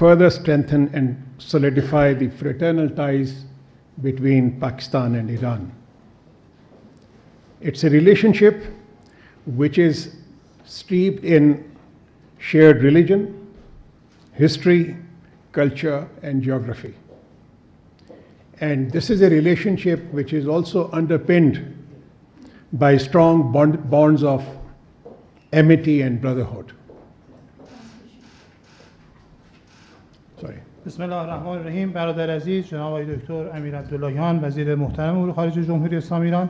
further strengthen and solidify the fraternal ties between Pakistan and Iran. It's a relationship which is steeped in shared religion, history, culture, and geography. And this is a relationship which is also underpinned by strong bonds of amity and brotherhood. Sorry. بسم الله الرحمن الرحیم. برادر عزیز جناب آقای دکتر امیر عبداللهیان وزیر محترم امور خارجه جمهوری اسلامی ایران،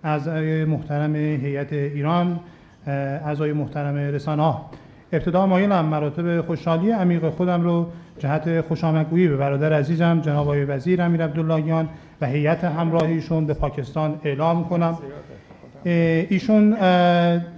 اعضای محترم هیئت ایران، اعضای محترم رسانه‌ها، ابتدا مایلم مراتب خوشحالی عمیق خودم رو جهت خوشامدگویی به برادر عزیزم جناب آقای وزیر امیر عبداللهیان و هیئت همراه ایشون به پاکستان اعلام کنم. ایشون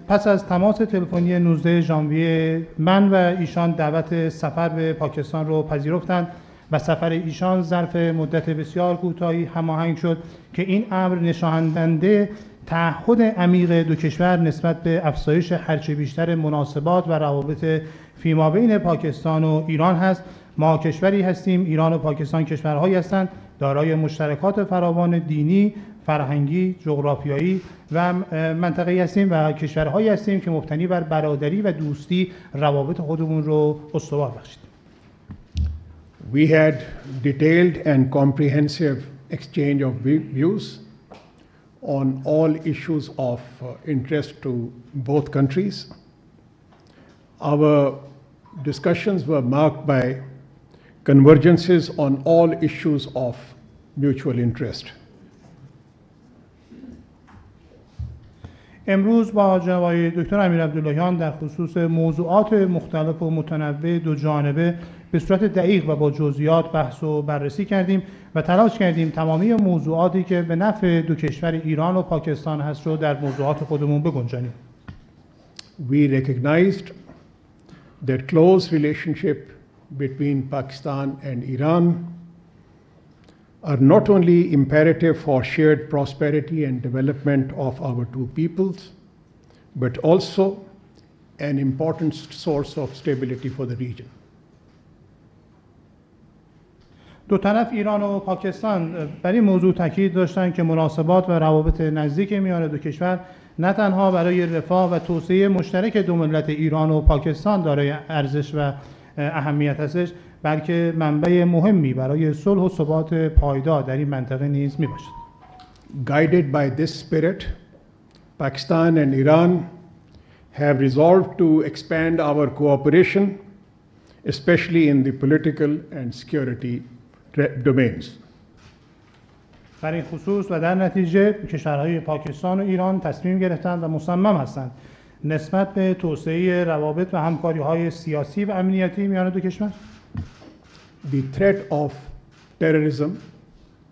پس از تماس تلفنی 19 ژانویه من و ایشان دعوت سفر به پاکستان رو پذیرفتند و سفر ایشان ظرف مدت بسیار کوتاهی هماهنگ شد که این امر نشاننده تعهد عمیق دو کشور نسبت به افزایش هرچه بیشتر مناسبات و روابط فیمابین پاکستان و ایران هست. ما کشوری هستیم، ایران و پاکستان کشورهایی هستند دارای مشترکات فراوان دینی، فرهنگی، جغرافیایی و منطقه‌ای هستیم و کشورهایی هستیم که مبتنی بر برادری و دوستی روابط خودمون رو استوار بخشید. We had detailed and comprehensive exchange of views on all issues of interest to both countries. Our discussions were marked by convergences on all issues of mutual interest. امروز با جناب آقای دکتر امیر عبداللهیان در خصوص موضوعات مختلف و متنوع دو جانبه به صورت دقیق و با جزئیات بحث و بررسی کردیم و تلاش کردیم تمامی موضوعاتی که به نفع دو کشور ایران و پاکستان هست رو در موضوعات خودمون بگنجانیم. We recognized that close relationship between Pakistan and Iran are not only imperative for shared prosperity and development of our two peoples, but also an important source of stability for the region. دو طرف ایران و پاکستان بر این موضوع تاکید داشتند که مناسبات و روابط نزدیک میان دو کشور نه تنها برای رفاه و توسعه مشترک دو ملت ایران و پاکستان دارای ارزش و اهمیت هستش، بلکه منبع مهمی برای صلح و ثبات پایدار در این منطقه نیز می باشد. Guided by this spirit, Pakistan and Iran have resolved to expand our cooperation, especially in the political and security domains. در این خصوص و در نتیجه کشورهای پاکستان و ایران تصمیم گرفتند و مصمم هستند نسبت به توسعه روابط و همکاری‌های سیاسی و امنیتی میان دو کشور. The threat of terrorism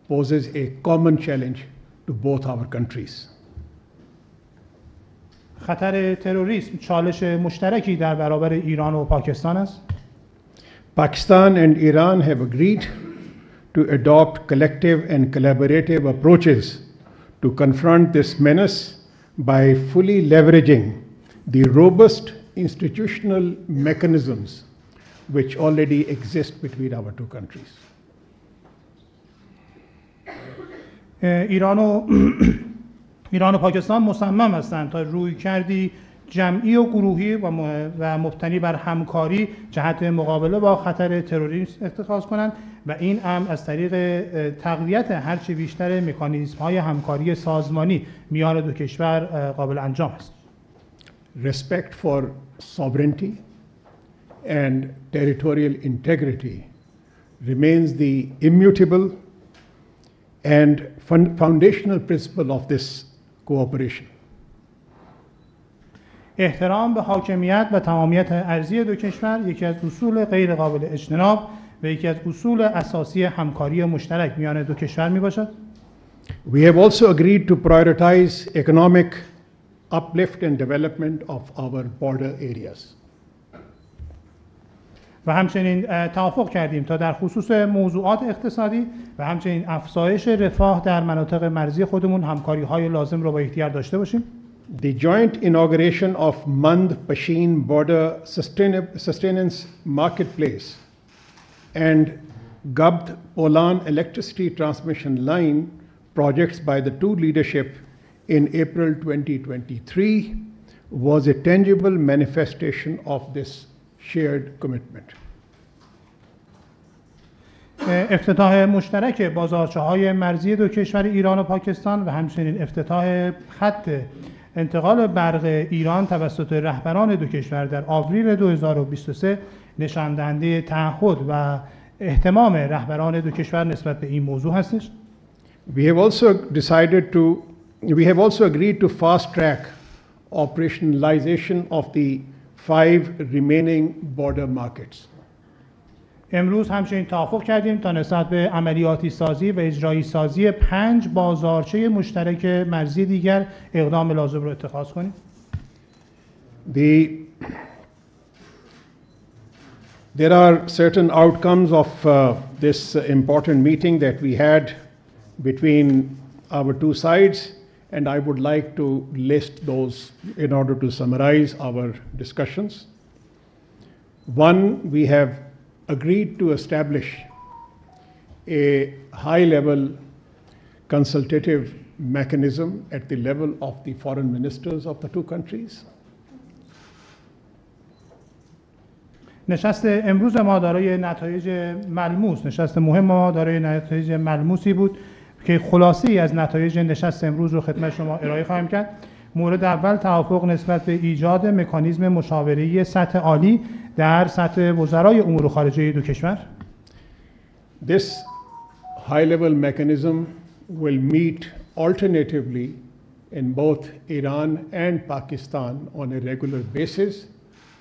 poses a common challenge to both our countries. خطر تروریسم چالش مشترکی در برابر ایران و پاکستان است. Pakistan and Iran have agreed to adopt collective and collaborative approaches to confront this menace by fully leveraging the robust institutional mechanisms which already exist between our two countries. ایران و پاکستان مصمم هستند تا رویکردی جمعی و گروهی و مبتنی بر همکاری جهت مقابله با خطر تروریسم اتخاذ کنند و این امر از طریق تقویت هرچه بیشتر مکانیزم‌های همکاری سازمانی میان دو کشور قابل انجام است. Respect for sovereignty and territorial integrity remains the immutable and foundational principle of this cooperation. احترام به حاکمیت و تمامیت ارضی دو کشور یکی از اصول غیر قابل اجتناب و یکی از اصول اساسی همکاری مشترک میان دو کشور می باشد. We have also agreed to prioritize economic uplift and development of our border areas. و همچنین توافق کردیم تا در خصوص موضوعات اقتصادی و همچنین افزایش رفاه در مناطق مرزی خودمون همکاری‌های لازم را با یکدیگر داشته باشیم. The joint inauguration of Mand Pashin Border Sustenance Marketplace and Gabd-Polan electricity transmission line projects by the two leadership in April 2023 was a tangible manifestation of this shared commitment. افتتاح مشترک بازارچه‌های مرزی دو کشور ایران و پاکستان و همچنین افتتاح خط انتقال برق ایران توسط رهبران دو کشور در آوریل 2023 نشان دهنده تعهد و اهتمام رهبران دو کشور نسبت به این موضوع هستش. We have also agreed to fast track operationalization of the 5 remaining border markets. امروز همچنین توافق کردیم تا نسبت به عملیاتی سازی و اجرایی سازی 5 بازارچه مشترک مرزی دیگر اقدام لازم را اتخاذ کنیم. There are certain outcomes of this important meeting that we had between our two sides, and I would like to list those in order to summarize our discussions. One, we have agreed to establish a high-level consultative mechanism at the level of the foreign ministers of the two countries. نشست امروز ما دارای نتایج ملموس، نشست مهم ما دارای نتایج ملموسی بود که خلاصه‌ای از نتایج نشست امروز رو خدمت شما ارائه خواهم کرد. مورد اول توافق نسبت به ایجاد مکانیزم مشاوره‌ای سطح عالی در سطح وزرای امور خارجه دو کشور. This high-level mechanism will meet alternatively in both Iran and Pakistan on a regular basis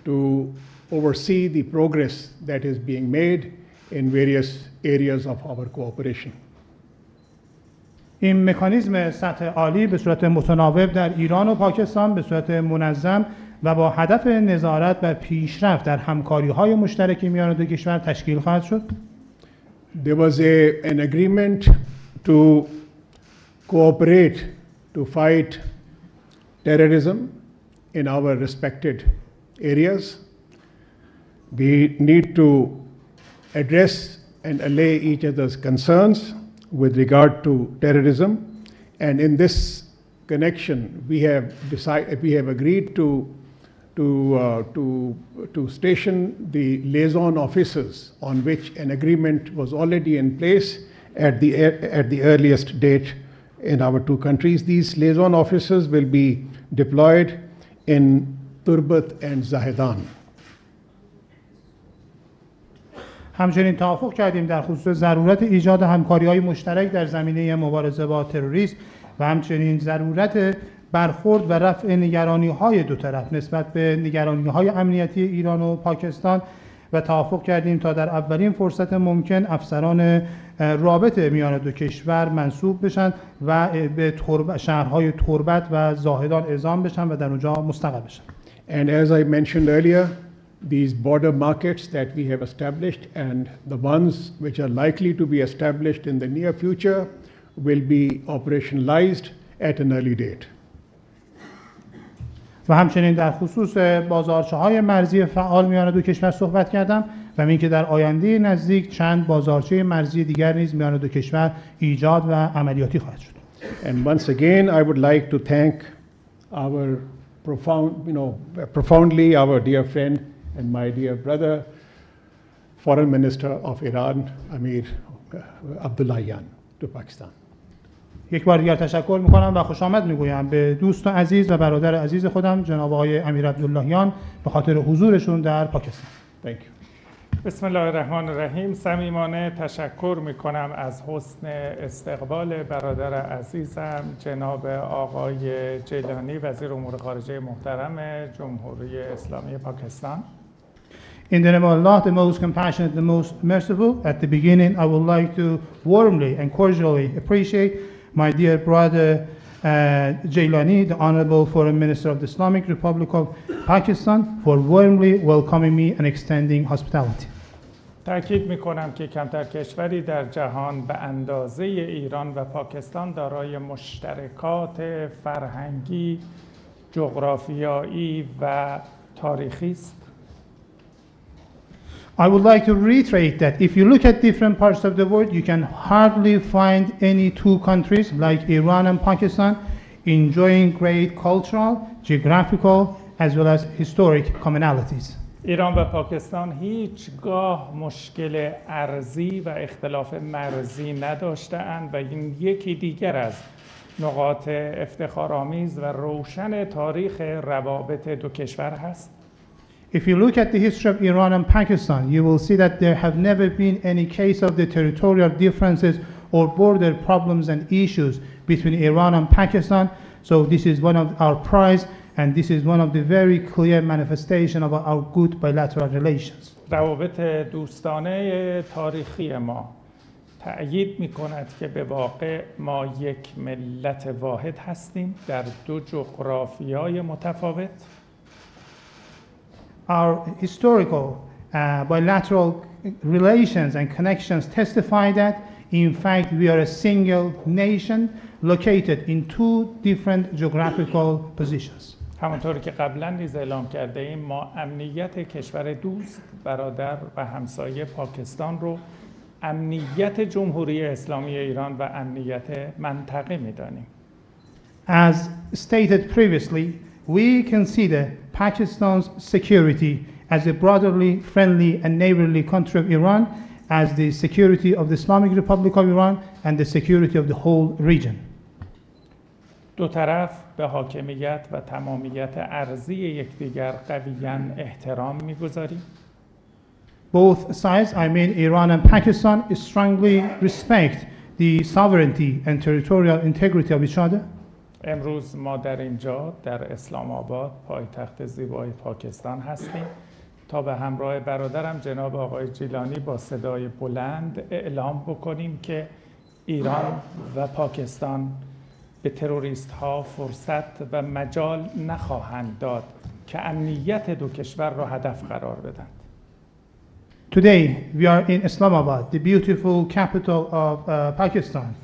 to oversee the progress that is being made in various areas of our cooperation. این مکانیزم سطح عالی به صورت متناوب در ایران و پاکستان به صورت منظم و با هدف نظارت و پیشرفت در همکاری‌های مشترک میان دو کشور تشکیل خواهد شد. There was an agreement to cooperate to fight terrorism in our respected areas. We need to address and allay each other's concerns with regard to terrorism, and in this connection we have agreed to station the liaison officers on which an agreement was already in place at the earliest date in our two countries. These liaison officers will be deployed in Turbat and Zahedan. همچنین توافق کردیم در خصوص ضرورت ایجاد همکاری‌های مشترک در زمینه مبارزه با تروریسم و همچنین ضرورت برخورد و رفع نگرانی‌های دو طرف نسبت به نگرانی‌های امنیتی ایران و پاکستان و توافق کردیم تا در اولین فرصت ممکن افسران رابط میان دو کشور منصوب بشن و به شهرهای تربت و زاهدان اعزام بشن و در اونجا مستقر بشن. And as I mentioned earlier, these border markets that we have established and the ones which are likely to be established in the near future will be operationalized at an early date. و همچنین در خصوص بازارچه‌های مرزی فعال میان دو کشور صحبت کردم و اینکه در آینده نزدیک چند بازارچه مرزی دیگر نیز میان دو کشور ایجاد و عملیاتی خواهد شد. And once again I would like to thank our profoundly our dear friend and my dear brother, Foreign Minister of Iran, Amir Abdullahian, to Pakistan. یک بار دیگر تشکر میکنم و خوش آمد میگویم به دوست عزیز و برادر عزیز خودم جناب آقای امیر عبداللهیان به خاطر حضورشون در پاکستان. Thank you. بسم الله الرحمن الرحیم. صمیمانه تشکر میکنم از حسن استقبال برادر عزیزم جناب آقای جیلانی وزیر امور خارجه محترم جمهوری اسلامی پاکستان. In the name of Allah, the most compassionate, the most merciful, at the beginning I would like to warmly and cordially appreciate my dear brother Jailani, the Honorable Foreign Minister of the Islamic Republic of Pakistan, for warmly welcoming me and extending hospitality. تأکید می‌کنم که کمتر کشوری در جهان به اندازه ایران و پاکستان دارای مشترکات فرهنگی، جغرافیایی و تاریخی است. I would like to reiterate that if you look at different parts of the world, you can hardly find any two countries like Iran and Pakistan enjoying great cultural, geographical, as well as historic commonalities. ایران و پاکستان هیچگاه مشکل ارضی و اختلاف مرزی نداشته‌اند و این یکی دیگر از نقاط افتخارآمیز و روشن تاریخ روابط دو کشور هست. If you look at the history of Iran and Pakistan, you will see that there have never been any case of the territorial differences or border problems and issues between Iran and Pakistan. So this is one of our prides, and this is one of the very clear manifestation of our good bilateral relations. روابط دوستانه تاریخی ما تأیید می‌کند که به واقع ما یک ملت واحد هستیم در دو جغرافیای متفاوت. Our historical bilateral relations and connections testify that, in fact, we are a single nation located in two different geographical positions. همانطور که قبلا نیز اعلام کرده ایم ما امنیت کشور دوست، برادر و همسایه پاکستان رو امنیت جمهوری اسلامی ایران و امنیت منطقه می‌دانیم. As stated previously, we consider Pakistan's security as a brotherly, friendly, and neighborly country of Iran as the security of the Islamic Republic of Iran and the security of the whole region. دو طرف به حاکمیت و تمامیت ارضی یکدیگر قویاً احترام می‌گذاریم. Both sides, I mean Iran and Pakistan, strongly respect the sovereignty and territorial integrity of each other. امروز ما در اینجا در اسلام آباد پایتخت زیبای پاکستان هستیم تا به همراه برادرم جناب آقای جیلانی با صدای بلند اعلام بکنیم که ایران و پاکستان به تروریست ها فرصت و مجال نخواهند داد که امنیت دو کشور را هدف قرار بدند. Today we are in Islamabad, the beautiful capital of Pakistan.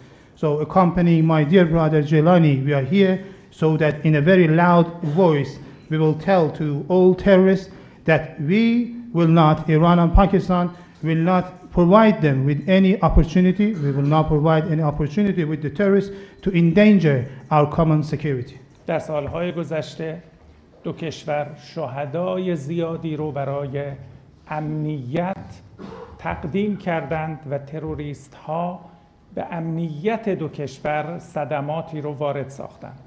So accompanying my dear brother Jilani, we are here so that in a very loud voice we will tell to all terrorists that we will not, Iran and Pakistan will not provide them with any opportunity, we will not provide any opportunity with the terrorists to endanger our common security. در سالهای گذشته دو کشور شهدای زیادی رو برای امنیت تقدیم کردند و تروریست ها به امنیت دو کشور صدماتی رو وارد ساختند.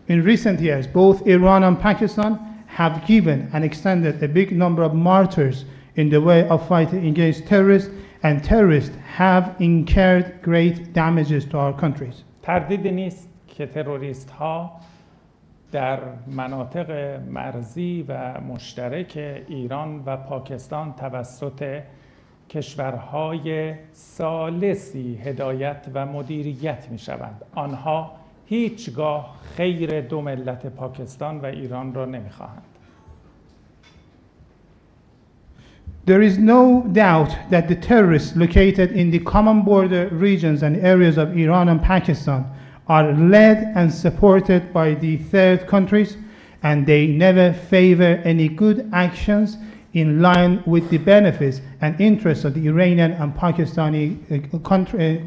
In recent years, both Iran and Pakistan have given and extended a big number of martyrs in the way of fighting against terrorists, and terrorists have incurred great damages to our countries. تردیدی نیست که تروریست ها در مناطق مرزی و مشترک ایران و پاکستان توسط کشورهای ثالثی هدایت و مدیریت می شوند. آنها هیچگاه خیر دو ملت پاکستان و ایران را نمی خواهند. There is no doubt that the terrorists located in the common border regions and areas of Iran and Pakistan are led and supported by the third countries, and they never favor any good actions in line with the benefits and interests of the Iranian and Pakistani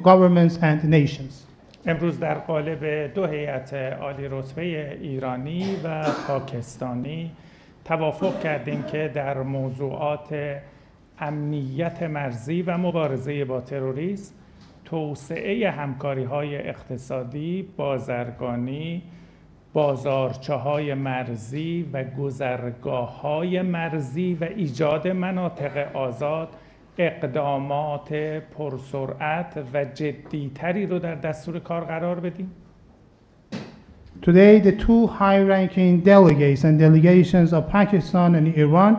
governments and nations. امروز در قالب دو هیئت عالی رتبه ایرانی و پاکستانی توافق کردیم که در موضوعات امنیت مرزی و مبارزه با تروریسم، توسعه همکاری‌های اقتصادی، بازرگانی، بازارچه‌های مرزی و گذرگاه‌های مرزی و ایجاد مناطق آزاد اقدامات پرسرعت و جدی‌تری رو در دستور کار قرار بدیم. Today, the two high-ranking delegates and delegations of Pakistan and Iran,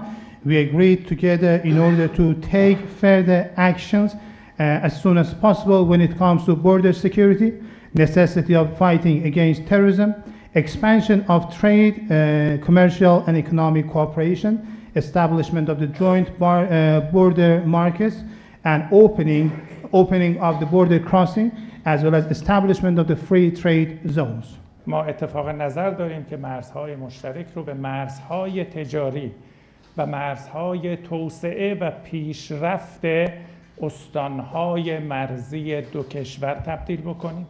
we agreed together in order to take further actions as soon as possible when it comes to border security, necessity of fighting against terrorism, expansion of trade, commercial and economic cooperation, establishment of the joint border markets, and opening of the border crossing, as well as establishment of the free trade zones. ما اتفاق نظر داریم که مرزهای مشترک رو به مرزهای تجاری و مرزهای توسعه و پیشرفت استانهای مرزی دو کشور تبدیل بکنیم.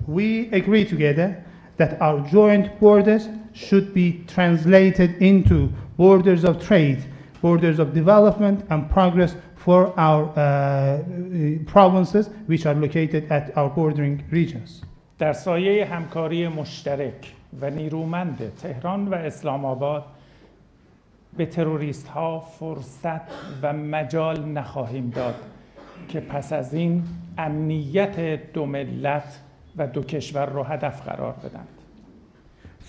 We agree together that our joint borders should be translated into borders of trade, borders of development and progress for our provinces which are located at our bordering regions. در سایه همکاری مشترک و نیرومند تهران و اسلام آباد به تروریست ها فرصت و مجال نخواهیم داد که پس از این امنیت دو ملت و دو کشور را هدف قرار بدند.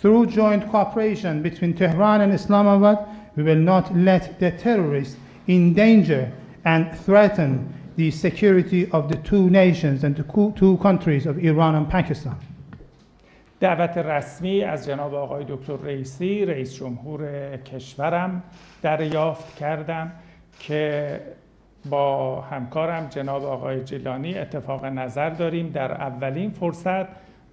Through joint cooperation between Tehran and Islamabad, we will not let the terrorists endanger and threaten the security of the two nations and the two countries of Iran and Pakistan. دعوت رسمی از جناب آقای دکتر رئیسی رئیس جمهور کشورم دریافت کردم که با همکارم جناب آقای جیلانی اتفاق نظر داریم در اولین فرصت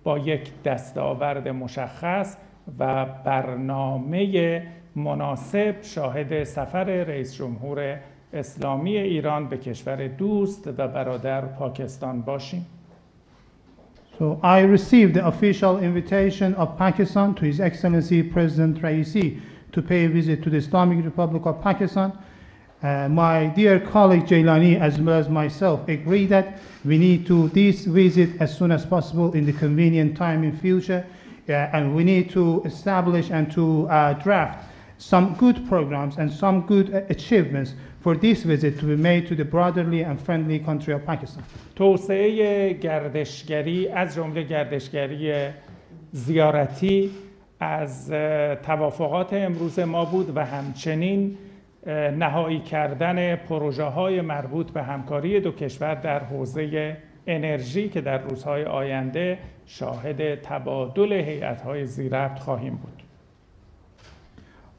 با یک دستاورد مشخص و برنامه مناسب شاهد سفر رئیس جمهور اسلامی ایران به کشور دوست و برادر پاکستان باشیم. So I received the official invitation of Pakistan to His Excellency President Raisi to pay a visit to the Islamic Republic of Pakistan. My dear colleague Jailani as well as myself agree that we need to this visit as soon as possible in the convenient time in future, and we need to establish and to draft some good programs and some good achievements for this visit to be made to the brotherly and friendly country of Pakistan. توسعه گردشگری از جمله گردشگری زیارتی از توافقات امروز ما بود و همچنین نهایی کردن پروژه‌های مربوط به همکاری دو کشور در حوزه انرژی که در روزهای آینده شاهد تبادل هیئت‌های ذی‌ربط خواهیم بود.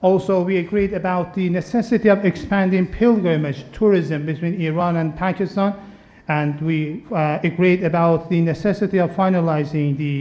Also, we agreed about the necessity of expanding pilgrimage tourism between Iran and Pakistan, and we agreed about the necessity of finalizing the